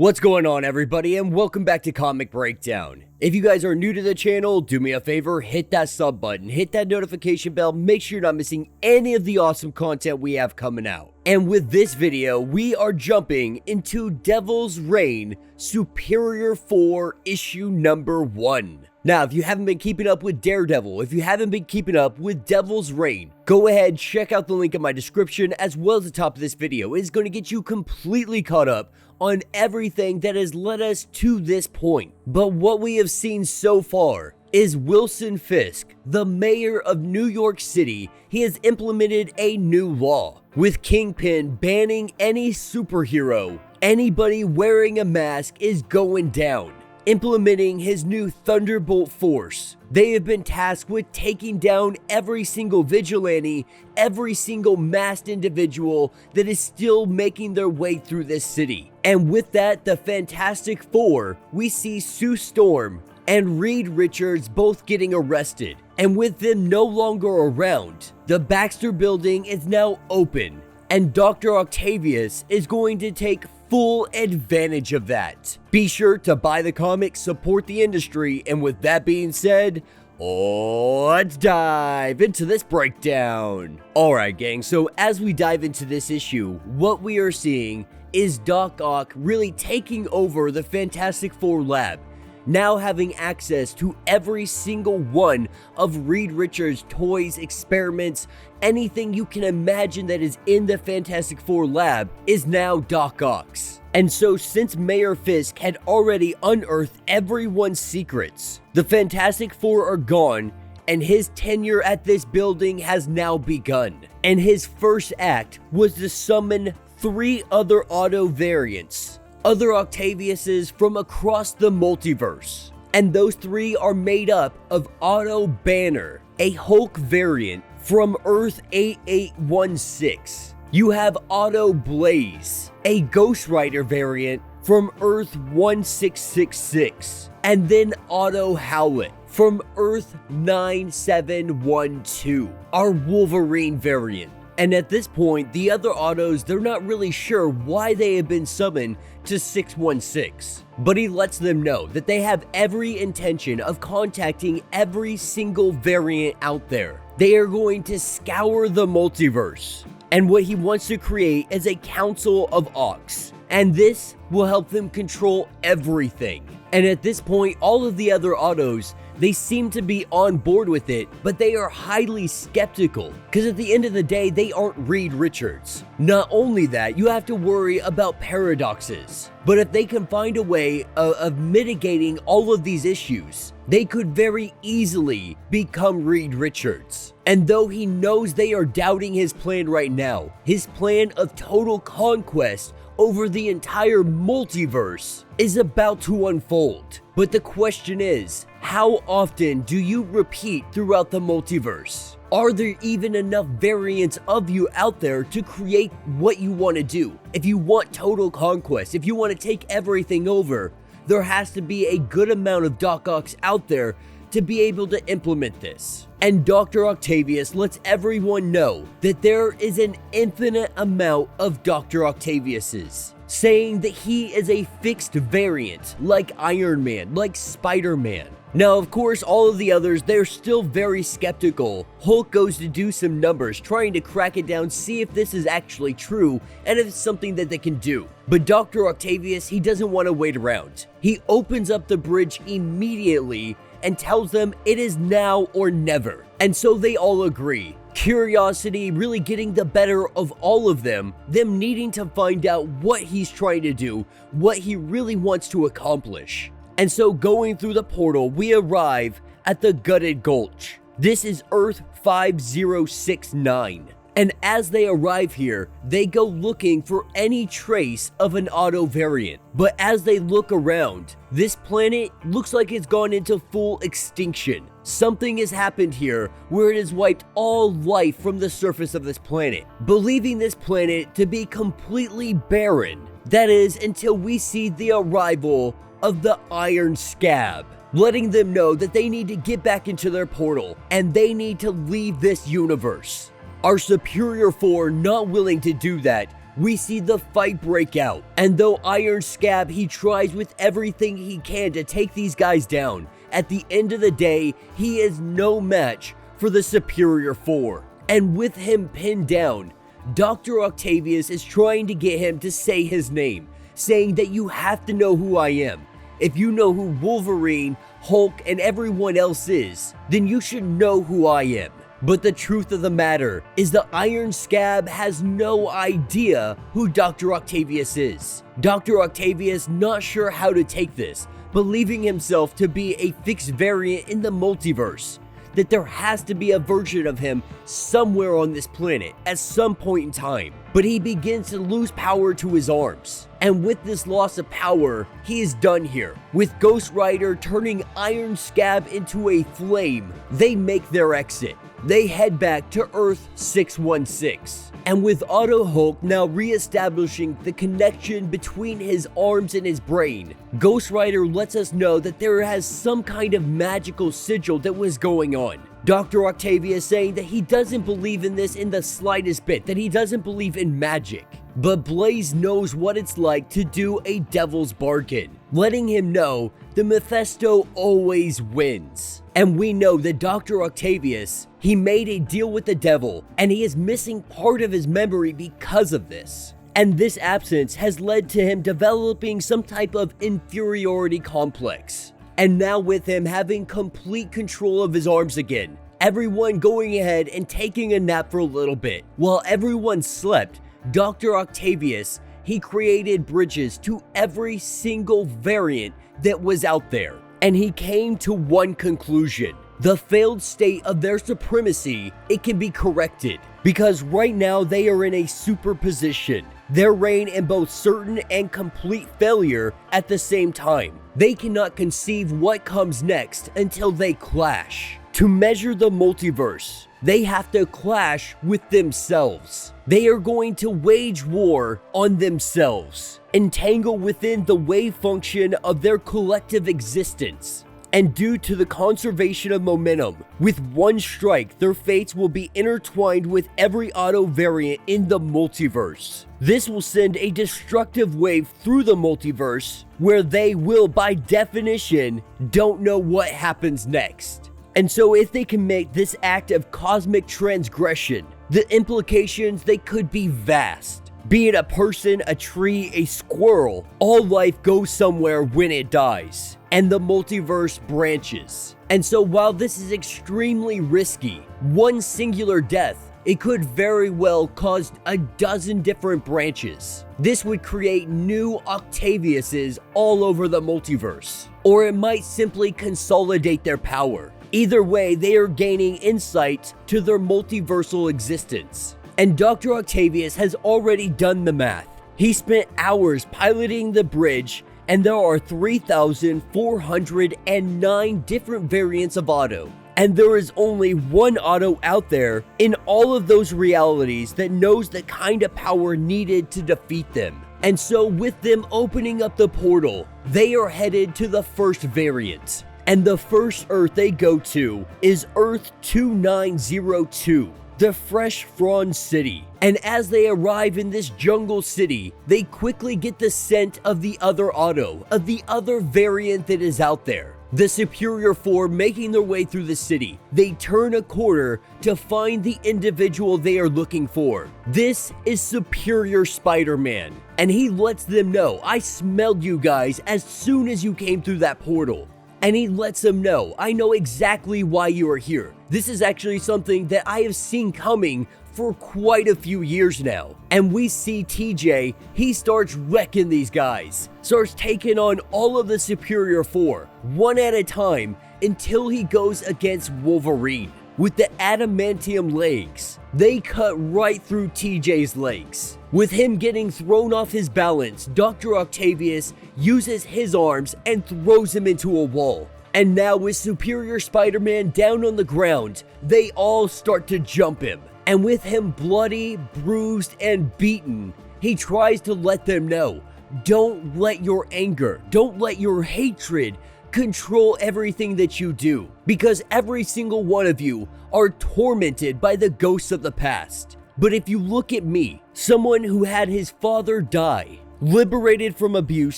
What's going on, everybody, and welcome back to Comic Breakdown. If you guys are new to the channel, do me a favor, hit that sub button, hit that notification bell, make sure you're not missing any of the awesome content we have coming out. And with this video, we are jumping into Devil's Reign Superior 4 issue number 1. Now, if you haven't been keeping up with Daredevil, if you haven't been keeping up with Devil's Reign, go ahead, check out the link in my description as well as the top of this video. It is going to get you completely caught up on everything that has led us to this point. But what we have seen so far is Wilson Fisk, the mayor of New York City. He has implemented a new law, with Kingpin banning any superhero. Anybody wearing a mask is going down. Implementing his new Thunderbolt force. They have been tasked with taking down every single vigilante, every single masked individual that is still making their way through this city. And with that, the Fantastic Four, we see Sue Storm and Reed Richards both getting arrested. And with them no longer around, the Baxter building is now open, and Dr. Octavius is going to take full advantage of that. Be sure to buy the comic, support the industry, and with that being said, let's dive into this breakdown. Alright gang, so as we dive into this issue, what we are seeing is Doc Ock really taking over the Fantastic Four lab, now having access to every single one of Reed Richards' toys, experiments, anything you can imagine that is in the Fantastic Four lab is now Doc Ock's. And so since Mayor Fisk had already unearthed everyone's secrets, the Fantastic Four are gone and his tenure at this building has now begun. And his first act was to summon 3 other Otto variants, other Octaviuses from across the multiverse. And those 3 are made up of Otto Banner, a Hulk variant from Earth 8816. You have Otto Blaze, a Ghost Rider variant from Earth 1666. And then Otto Howlett from Earth 9712, our Wolverine variant. And at this point, the other Ottos, they're not really sure why they have been summoned to 616. But he lets them know that they have every intention of contacting every single variant out there. They are going to scour the multiverse. And what he wants to create is a Council of Ocks. And this will help them control everything. And at this point, all of the other Ottos, they seem to be on board with it, but they are highly skeptical, because at the end of the day, they aren't Reed Richards. Not only that, you have to worry about paradoxes. But if they can find a way of mitigating all of these issues, they could very easily become Reed Richards. And though he knows they are doubting his plan right now, his plan of total conquest over the entire multiverse is about to unfold. But the question is, how often do you repeat throughout the multiverse? Are there even enough variants of you out there to create what you want to do? If you want total conquest, if you want to take everything over, there has to be a good amount of Doc Ocks out there to be able to implement this. And Dr. Octavius lets everyone know that there is an infinite amount of Dr. Octaviuses, saying that he is a fixed variant, like Iron Man, like Spider-Man. Now, of course, all of the others, they're still very skeptical. Hulk goes to do some numbers, trying to crack it down, see if this is actually true, and if it's something that they can do. But Dr. Octavius, he doesn't want to wait around. He opens up the bridge immediately and tells them it is now or never. And so they all agree. Curiosity really getting the better of all of them needing to find out what he's trying to do, what he really wants to accomplish. And so going through the portal, we arrive at the Gutted Gulch. This is Earth 5069. And as they arrive here, they go looking for any trace of an Otto variant. But as they look around, this planet looks like it's gone into full extinction. Something has happened here where it has wiped all life from the surface of this planet, believing this planet to be completely barren. That is, until we see the arrival of the Iron Scab, letting them know that they need to get back into their portal and they need to leave this universe. Our Superior Four, not willing to do that, we see the fight break out. And though Iron Scab, he tries with everything he can to take these guys down, at the end of the day, he is no match for the Superior Four. And with him pinned down, Dr. Octavius is trying to get him to say his name, saying that you have to know who I am. If you know who Wolverine, Hulk, and everyone else is, then you should know who I am. But the truth of the matter is the Iron Scab has no idea who Dr. Octavius is. Dr. Octavius not sure how to take this, believing himself to be a fixed variant in the multiverse, that there has to be a version of him somewhere on this planet at some point in time. But he begins to lose power to his arms. And with this loss of power, he is done here. With Ghost Rider turning Iron Scab into a flame, they make their exit. They head back to Earth 616. And with Otto Hulk now re-establishing the connection between his arms and his brain, Ghost Rider lets us know that there has some kind of magical sigil that was going on. Dr. Octavius saying that he doesn't believe in this in the slightest bit, that he doesn't believe in magic. But Blaze knows what it's like to do a devil's bargain, letting him know the Mephisto always wins. And we know that Dr. Octavius, he made a deal with the devil, and he is missing part of his memory because of this. And this absence has led to him developing some type of inferiority complex. And now with him having complete control of his arms again, everyone going ahead and taking a nap for a little bit. While everyone slept, Dr. Octavius, he created bridges to every single variant that was out there. And he came to one conclusion. The failed state of their supremacy, it can be corrected. Because right now they are in a superposition. Their reign in both certain and complete failure at the same time. They cannot conceive what comes next until they clash. To measure the multiverse, they have to clash with themselves. They are going to wage war on themselves, entangle within the wave function of their collective existence. And due to the conservation of momentum, with one strike, their fates will be intertwined with every Otto variant in the multiverse. This will send a destructive wave through the multiverse, where they will, by definition, don't know what happens next. And so if they can make this act of cosmic transgression, the implications, they could be vast. Be it a person, a tree, a squirrel, all life goes somewhere when it dies, and the multiverse branches. And so while this is extremely risky, one singular death, it could very well cause a dozen different branches. This would create new Octaviuses all over the multiverse, or it might simply consolidate their power. Either way, they are gaining insight to their multiversal existence. And Dr. Octavius has already done the math. He spent hours piloting the bridge, and there are 3,409 different variants of Otto. And there is only one Otto out there in all of those realities that knows the kind of power needed to defeat them. And so with them opening up the portal, they are headed to the first variant. And the first Earth they go to is Earth 2902. The Fresh Frond City. And as they arrive in this jungle city, they quickly get the scent of the other Otto, of the other variant that is out there. The Superior Four making their way through the city. They turn a corner to find the individual they are looking for. This is Superior Spider-Man. And he lets them know, I smelled you guys as soon as you came through that portal. And he lets them know, I know exactly why you are here. This is actually something that I have seen coming for quite a few years now. And we see TJ, he starts wrecking these guys, starts taking on all of the Superior Four, one at a time, until he goes against Wolverine. With the adamantium legs, they cut right through TJ's legs. With him getting thrown off his balance, Dr. Octavius uses his arms and throws him into a wall. And now with Superior Spider-Man down on the ground, they all start to jump him. And with him bloody, bruised, and beaten, he tries to let them know, don't let your anger, don't let your hatred control everything that you do, because every single one of you are tormented by the ghosts of the past. But if you look at me, someone who had his father die, liberated from abuse,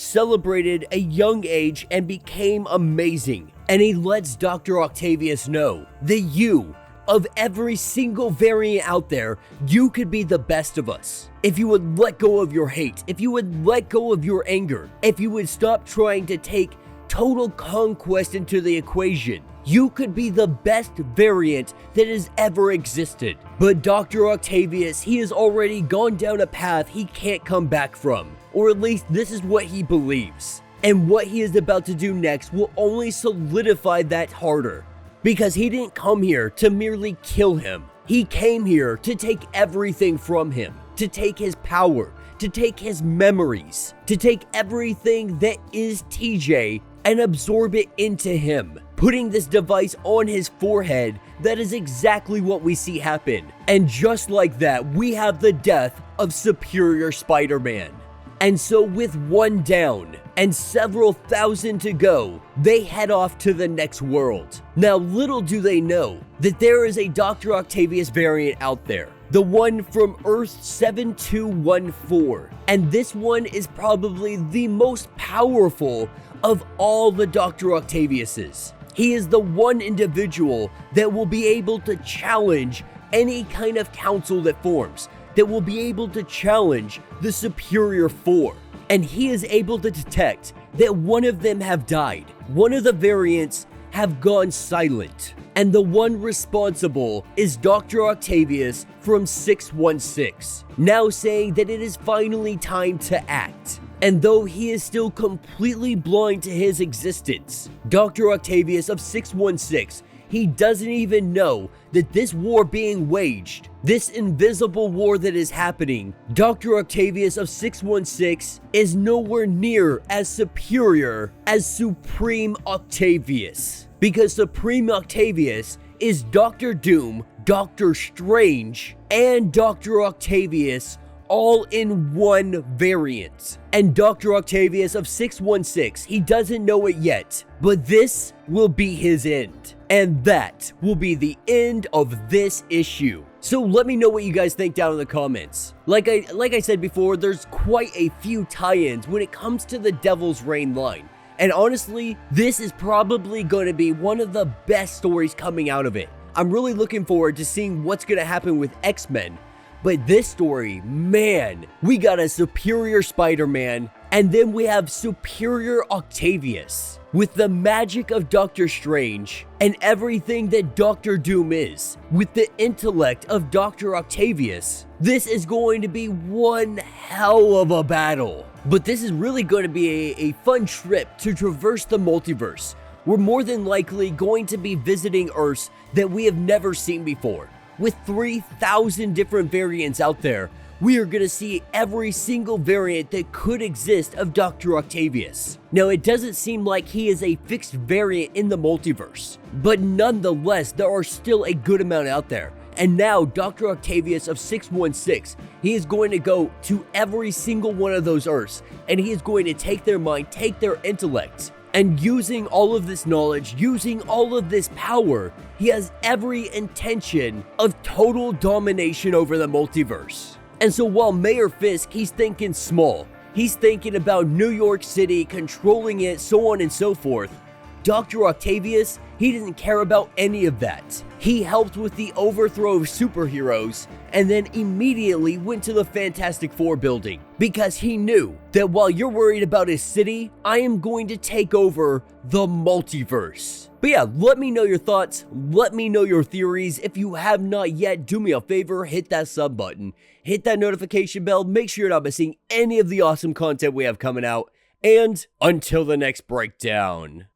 celebrated a young age, and became amazing. And he lets Dr. Octavius know that you, of every single variant out there, you could be the best of us. If you would let go of your hate, if you would let go of your anger, if you would stop trying to take total conquest into the equation, you could be the best variant that has ever existed. But Dr. Octavius, he has already gone down a path he can't come back from. Or at least this is what he believes. And what he is about to do next will only solidify that harder. Because he didn't come here to merely kill him. He came here to take everything from him. To take his power. To take his memories. To take everything that is TJ and absorb it into him. Putting this device on his forehead, that is exactly what we see happen. And just like that, we have the death of Superior Spider-Man. And so with one down and several thousand to go, they head off to the next world. Now little do they know that there is a Dr. Octavius variant out there. The one from Earth 7214. And this one is probably the most powerful of all the Dr. Octaviuses. He is the one individual that will be able to challenge any kind of council that forms, that will be able to challenge the Superior Four. And he is able to detect that one of them have died. One of the variants have gone silent. And the one responsible is Dr. Octavius from 616, now saying that it is finally time to act. And though he is still completely blind to his existence, Dr. Octavius of 616, he doesn't even know that this war being waged, this invisible war that is happening, Dr. Octavius of 616 is nowhere near as superior as Supreme Octavius. Because Supreme Octavius is Dr. Doom, Dr. Strange, and Dr. Octavius all in one variant. And Dr. Octavius of 616, he doesn't know it yet, but this will be his end. And that will be the end of this issue. So let me know what you guys think down in the comments. Like I said before, there's quite a few tie-ins when it comes to the Devil's Reign line. And honestly, this is probably going to be one of the best stories coming out of it. I'm really looking forward to seeing what's going to happen with X-Men. But this story, man, we got a Superior Spider-Man, and then we have Superior Octavius. With the magic of Doctor Strange, and everything that Doctor Doom is, with the intellect of Dr. Octavius, this is going to be one hell of a battle. But this is really going to be a fun trip to traverse the multiverse. We're more than likely going to be visiting Earths that we have never seen before. With 3,000 different variants out there, we are going to see every single variant that could exist of Dr. Octavius. Now, it doesn't seem like he is a fixed variant in the multiverse, but nonetheless, there are still a good amount out there. And now, Dr. Octavius of 616, he is going to go to every single one of those Earths, and he is going to take their mind, take their intellect, and using all of this knowledge, using all of this power, he has every intention of total domination over the multiverse. And so while Mayor Fisk, he's thinking small, he's thinking about New York City, controlling it, so on and so forth, Dr. Octavius, he didn't care about any of that. He helped with the overthrow of superheroes and then immediately went to the Fantastic Four building because he knew that while you're worried about his city, I am going to take over the multiverse. But yeah, let me know your thoughts. Let me know your theories. If you have not yet, do me a favor, hit that sub button, hit that notification bell, make sure you're not missing any of the awesome content we have coming out. And until the next breakdown.